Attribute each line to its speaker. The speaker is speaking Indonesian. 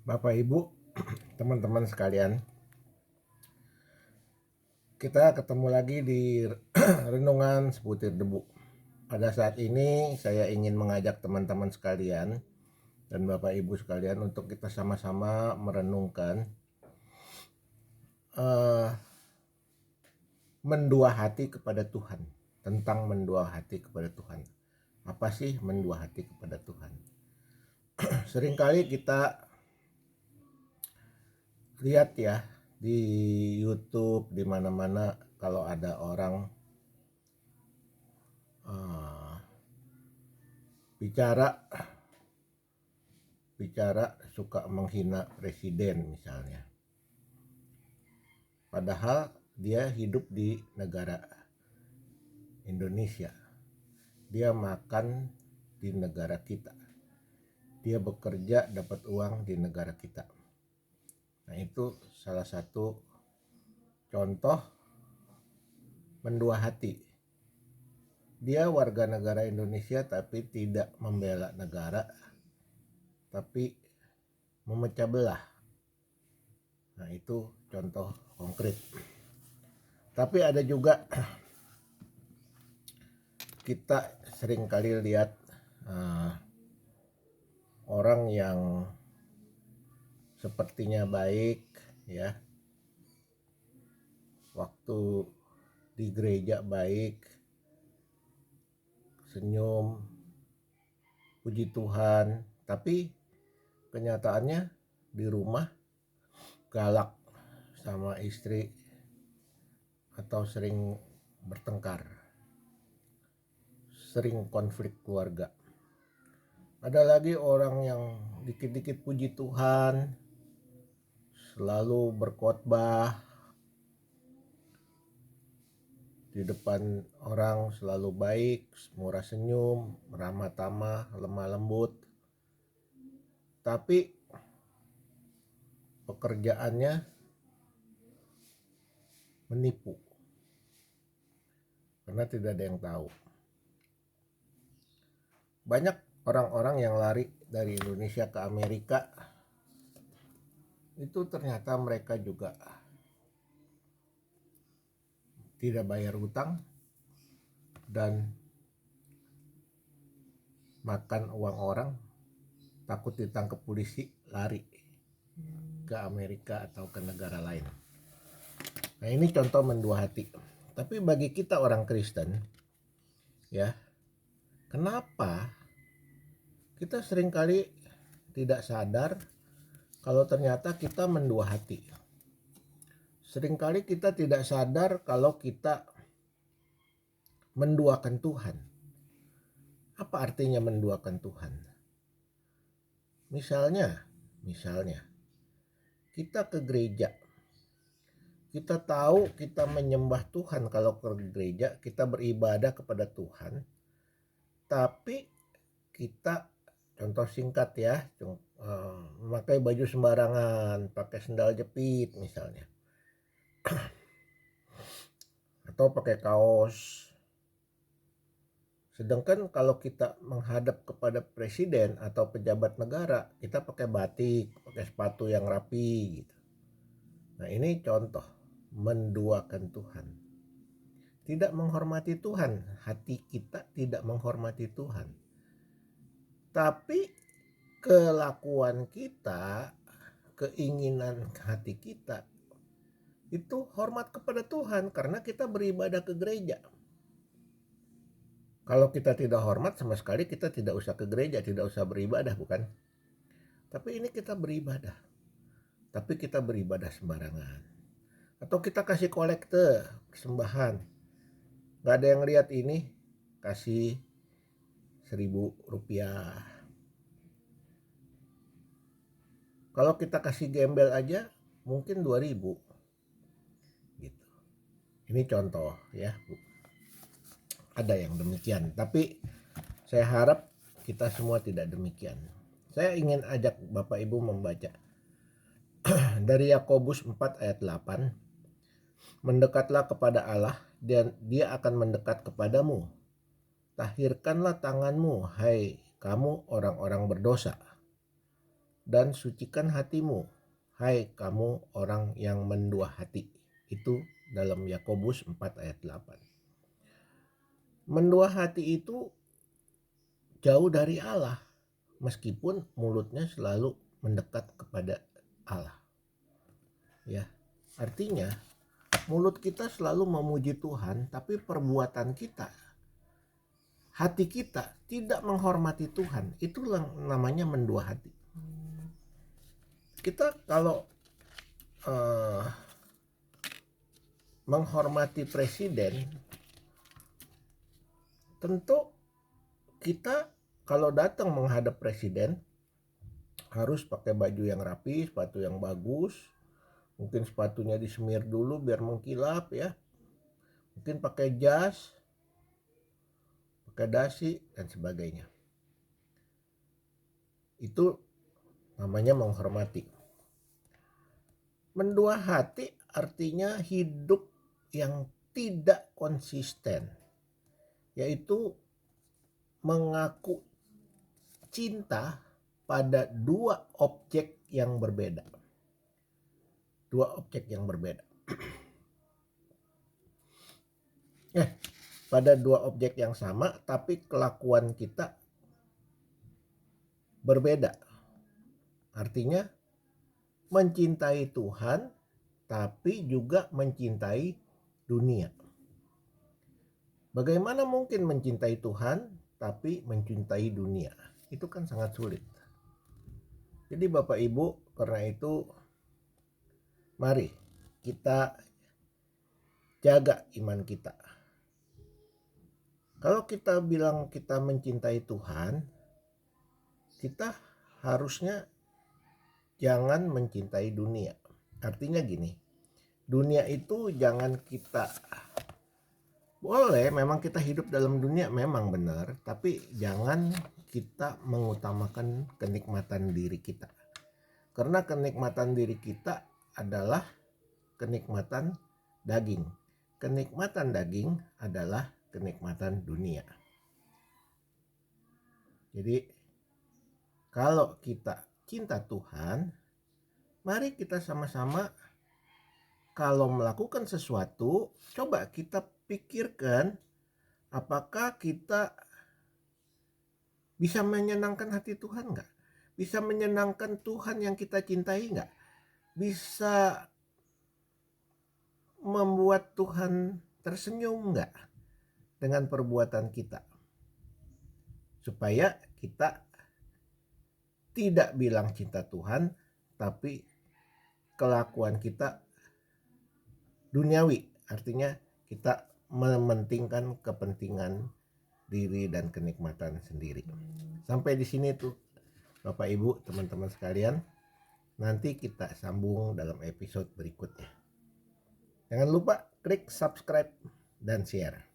Speaker 1: Bapak Ibu, teman-teman sekalian, kita ketemu lagi di Renungan Seputir Debu. Pada saat ini saya ingin mengajak teman-teman sekalian dan Bapak Ibu sekalian untuk kita sama-sama merenungkan uh, mendua hati kepada Tuhan. Tentang mendua hati kepada Tuhan. Apa sih mendua hati kepada Tuhan? Seringkali kita lihat ya di YouTube, di mana-mana kalau ada orang uh, bicara suka menghina presiden misalnya. Padahal dia hidup di negara Indonesia. Dia makan di negara kita. Dia bekerja dapat uang di negara kita. Nah, itu salah satu contoh mendua hati. Dia warga negara Indonesia tapi tidak membela negara, tapi memecah belah. Nah, itu contoh konkret. Tapi ada juga kita sering kali lihat orang yang sepertinya baik ya, waktu di gereja baik, senyum, puji Tuhan, tapi kenyataannya di rumah galak sama istri atau sering bertengkar, sering konflik keluarga. Ada lagi orang yang dikit-dikit puji Tuhan, selalu berkhotbah di depan orang, selalu baik, murah senyum, ramah tamah, lemah lembut. Tapi pekerjaannya menipu karena tidak ada yang tahu. Banyak orang-orang yang lari dari Indonesia ke Amerika, itu ternyata mereka juga tidak bayar utang dan makan uang orang, takut ditangkap polisi, lari ke Amerika atau ke negara lain. Nah, ini contoh mendua hati. Tapi bagi kita orang Kristen, ya, kenapa kita seringkali tidak sadar kalau ternyata kita mendua hati. Seringkali kita tidak sadar kalau kita menduakan Tuhan. Apa artinya menduakan Tuhan? Misalnya kita ke gereja. Kita tahu kita menyembah Tuhan kalau ke gereja, kita beribadah kepada Tuhan. Tapi kita, contoh singkat ya, memakai baju sembarangan, pakai sendal jepit misalnya. Atau pakai kaos. Sedangkan kalau kita menghadap kepada presiden atau pejabat negara, kita pakai batik, pakai sepatu yang rapi gitu. Nah, ini contoh menduakan Tuhan. Tidak menghormati Tuhan, hati kita tidak menghormati Tuhan. Tapi kelakuan kita, keinginan hati kita itu hormat kepada Tuhan karena kita beribadah ke gereja. Kalau kita tidak hormat sama sekali, kita tidak usah ke gereja, tidak usah beribadah, bukan? Tapi ini kita beribadah. Tapi kita beribadah sembarangan. Atau kita kasih kolekte, persembahan. Gak ada yang lihat ini, kasih 1.000 rupiah. Kalau kita kasih gembel aja, mungkin 2.000. Gitu. Ini contoh ya, Bu. Ada yang demikian, tapi saya harap kita semua tidak demikian. Saya ingin ajak Bapak Ibu membaca dari Yakobus 4 ayat 8. Mendekatlah kepada Allah dan Dia akan mendekat kepadamu. Tahirkanlah tanganmu, hai kamu orang-orang berdosa. dan sucikan hatimu, hai kamu orang yang mendua hati. Itu dalam Yakobus 4 ayat 8. Mendua hati itu jauh dari Allah, meskipun mulutnya selalu mendekat kepada Allah. Ya, artinya mulut kita selalu memuji Tuhan, tapi perbuatan kita, hati kita tidak menghormati Tuhan. Itulah namanya mendua hati. Kita kalau menghormati presiden, tentu kita kalau datang menghadap presiden harus pakai baju yang rapi, sepatu yang bagus, mungkin sepatunya disemir dulu biar mengkilap ya, mungkin pakai jas, pakai dasi dan sebagainya. Itu namanya menghormati. Mendua hati artinya hidup yang tidak konsisten, yaitu mengaku cinta pada dua objek yang berbeda. Dua objek yang berbeda. Pada dua objek yang sama, tapi kelakuan kita berbeda. Artinya mencintai Tuhan, tapi juga mencintai dunia. Bagaimana mungkin mencintai Tuhan, tapi mencintai dunia? Itu kan sangat sulit. Jadi Bapak Ibu, karena itu mari kita jaga iman kita. Kalau kita bilang kita mencintai Tuhan, kita harusnya jangan mencintai dunia. Artinya gini, dunia itu jangan kita, boleh memang kita hidup dalam dunia memang benar, tapi jangan kita mengutamakan kenikmatan diri kita. Karena kenikmatan diri kita adalah kenikmatan daging. Kenikmatan daging adalah kenikmatan dunia. Jadi kalau kita cinta Tuhan, mari kita sama-sama kalau melakukan sesuatu, coba kita pikirkan apakah kita bisa menyenangkan hati Tuhan nggak? Bisa menyenangkan Tuhan yang kita cintai nggak? Bisa membuat Tuhan tersenyum nggak dengan perbuatan kita? Supaya kita tidak bilang cinta Tuhan, tapi kelakuan kita duniawi. Artinya kita mementingkan kepentingan diri dan kenikmatan sendiri. Sampai di sini tuh Bapak Ibu, teman-teman sekalian. Nanti kita sambung dalam episode berikutnya. Jangan lupa klik subscribe dan share.